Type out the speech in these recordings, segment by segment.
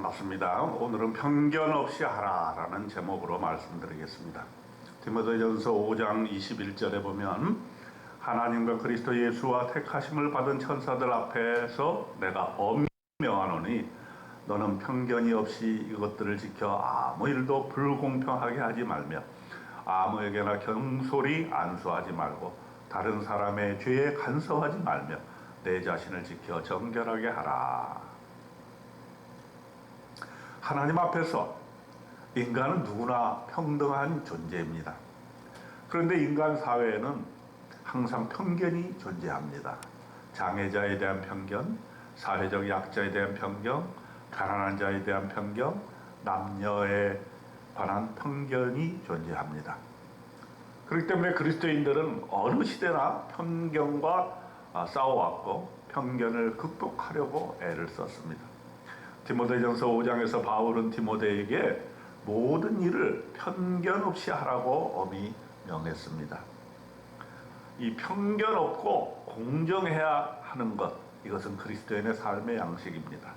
반갑습니다. 오늘은 편견 없이 하라라는 제목으로 말씀드리겠습니다. 디모데전서 5장 21절에 보면 하나님과 그리스도 예수와 택하심을 받은 천사들 앞에서 내가 엄히 명하노니 너는 편견이 없이 이것들을 지켜 아무 일도 불공평하게 하지 말며 아무에게나 경솔히 안수하지 말고 다른 사람의 죄에 간섭하지 말며 내 자신을 지켜 정결하게 하라. 하나님 앞에서 인간은 누구나 평등한 존재입니다. 그런데 인간 사회에는 항상 편견이 존재합니다. 장애자에 대한 편견, 사회적 약자에 대한 편견, 가난한 자에 대한 편견, 남녀에 관한 편견이 존재합니다. 그렇기 때문에 그리스도인들은 어느 시대나 편견과 싸워왔고 편견을 극복하려고 애를 썼습니다. 디모데전서 5장에서 바울은 디모데에게 모든 일을 편견 없이 하라고 엄히 명했습니다. 이 편견 없고 공정해야 하는 것, 이것은 그리스도인의 삶의 양식입니다.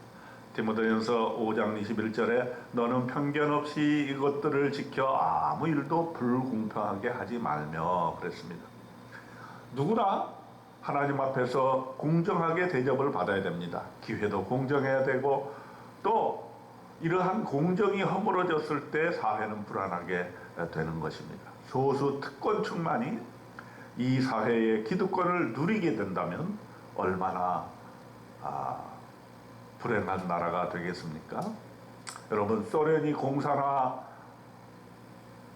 디모데전서 5장 21절에 너는 편견 없이 이것들을 지켜 아무 일도 불공평하게 하지 말며 그랬습니다. 누구나 하나님 앞에서 공정하게 대접을 받아야 됩니다. 기회도 공정해야 되고 또 이러한 공정이 허물어졌을 때 사회는 불안하게 되는 것입니다. 소수 특권층만이 이 사회의 기득권을 누리게 된다면 얼마나 불행한 나라가 되겠습니까? 여러분, 소련이 공산화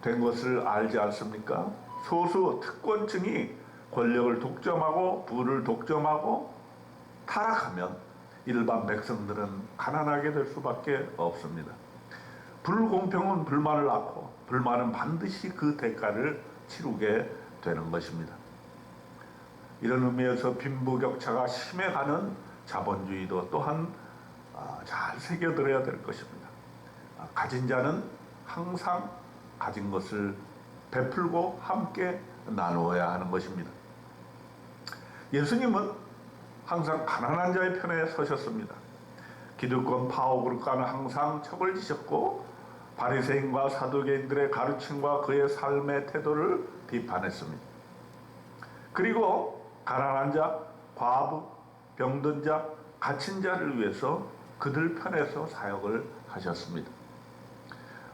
된 것을 알지 않습니까? 소수 특권층이 권력을 독점하고 부를 독점하고 타락하면 일반 백성들은 가난하게 될 수밖에 없습니다. 불공평은 불만을 낳고 불만은 반드시 그 대가를 치르게 되는 것입니다. 이런 의미에서 빈부격차가 심해가는 자본주의도 또한 잘 새겨들어야 될 것입니다. 가진 자는 항상 가진 것을 베풀고 함께 나누어야 하는 것입니다. 예수님은 항상 가난한 자의 편에 서셨습니다. 기득권 파업으로까는 항상 척을 지셨고 바리새인과 사두개인들의 가르침과 그의 삶의 태도를 비판했습니다. 그리고 가난한 자, 과부, 병든 자, 갇힌 자를 위해서 그들 편에서 사역을 하셨습니다.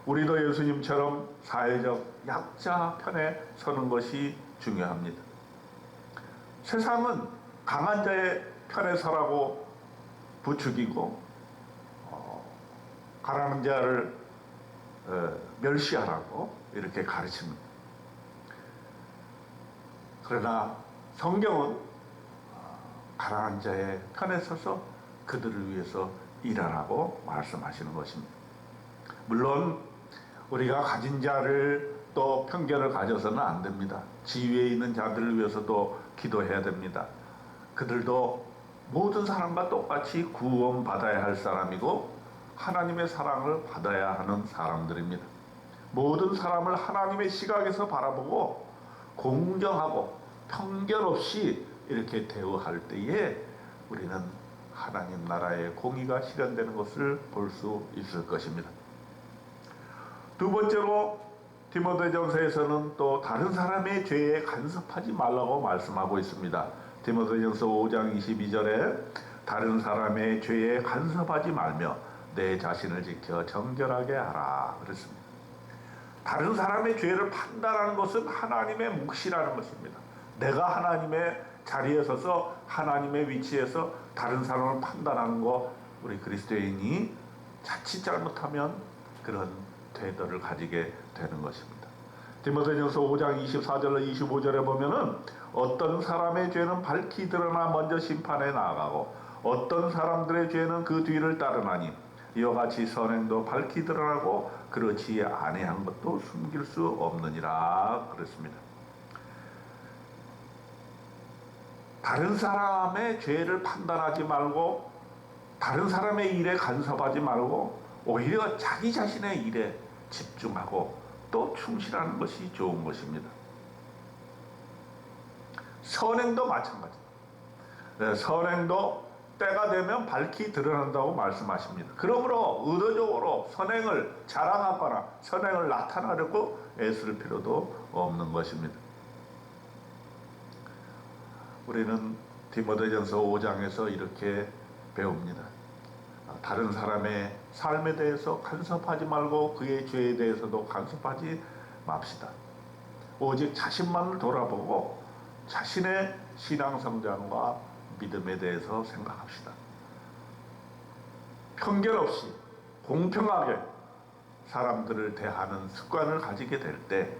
우리도 예수님처럼 사회적 약자 편에 서는 것이 중요합니다. 세상은 강한 자의 편에 서라고 부추기고 가난한 자를 멸시하라고 이렇게 가르칩니다. 그러나 성경은 가난한 자의 편에 서서 그들을 위해서 일하라고 말씀하시는 것입니다. 물론 우리가 가진 자를 또 편견을 가져서는 안 됩니다. 지위에 있는 자들을 위해서도 기도해야 됩니다. 그들도 모든 사람과 똑같이 구원받아야 할 사람이고 하나님의 사랑을 받아야 하는 사람들입니다. 모든 사람을 하나님의 시각에서 바라보고 공정하고 편견 없이 이렇게 대우할 때에 우리는 하나님 나라의 공의가 실현되는 것을 볼 수 있을 것입니다. 두 번째로 디모데전서에서는 또 다른 사람의 죄에 간섭하지 말라고 말씀하고 있습니다. 디모데전서 5장 22절에 다른 사람의 죄에 간섭하지 말며 내 자신을 지켜 정결하게 하라 그랬습니다. 다른 사람의 죄를 판단하는 것은 하나님의 몫이라는 것입니다. 내가 하나님의 자리에 서서 하나님의 위치에서 다른 사람을 판단하는 거, 우리 그리스도인이 자칫 잘못하면 그런 태도를 가지게 되는 것입니다. 디모데전서 5장 24절로 25절에 보면은 어떤 사람의 죄는 밝히 드러나 먼저 심판에 나아가고 어떤 사람들의 죄는 그 뒤를 따르나니 이와 같이 선행도 밝히 드러나고 그렇지 아니한 것도 숨길 수 없느니라 그랬습니다. 다른 사람의 죄를 판단하지 말고 다른 사람의 일에 간섭하지 말고 오히려 자기 자신의 일에 집중하고 또 충실하는 것이 좋은 것입니다. 선행도 마찬가지입니다. 선행도 때가 되면 밝히 드러난다고 말씀하십니다. 그러므로 의도적으로 선행을 자랑하거나 선행을 나타나려고 애쓸 필요도 없는 것입니다. 우리는 디모데전서 5장에서 이렇게 배웁니다. 다른 사람의 삶에 대해서 간섭하지 말고 그의 죄에 대해서도 간섭하지 맙시다. 오직 자신만을 돌아보고 자신의 신앙 성장과 믿음에 대해서 생각합시다. 편견 없이 공평하게 사람들을 대하는 습관을 가지게 될 때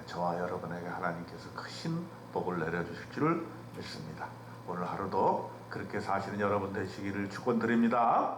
저와 여러분에게 하나님께서 크신 복을 내려주실 줄 믿습니다. 오늘 하루도 그렇게 사시는 여러분 되시기를 축원드립니다.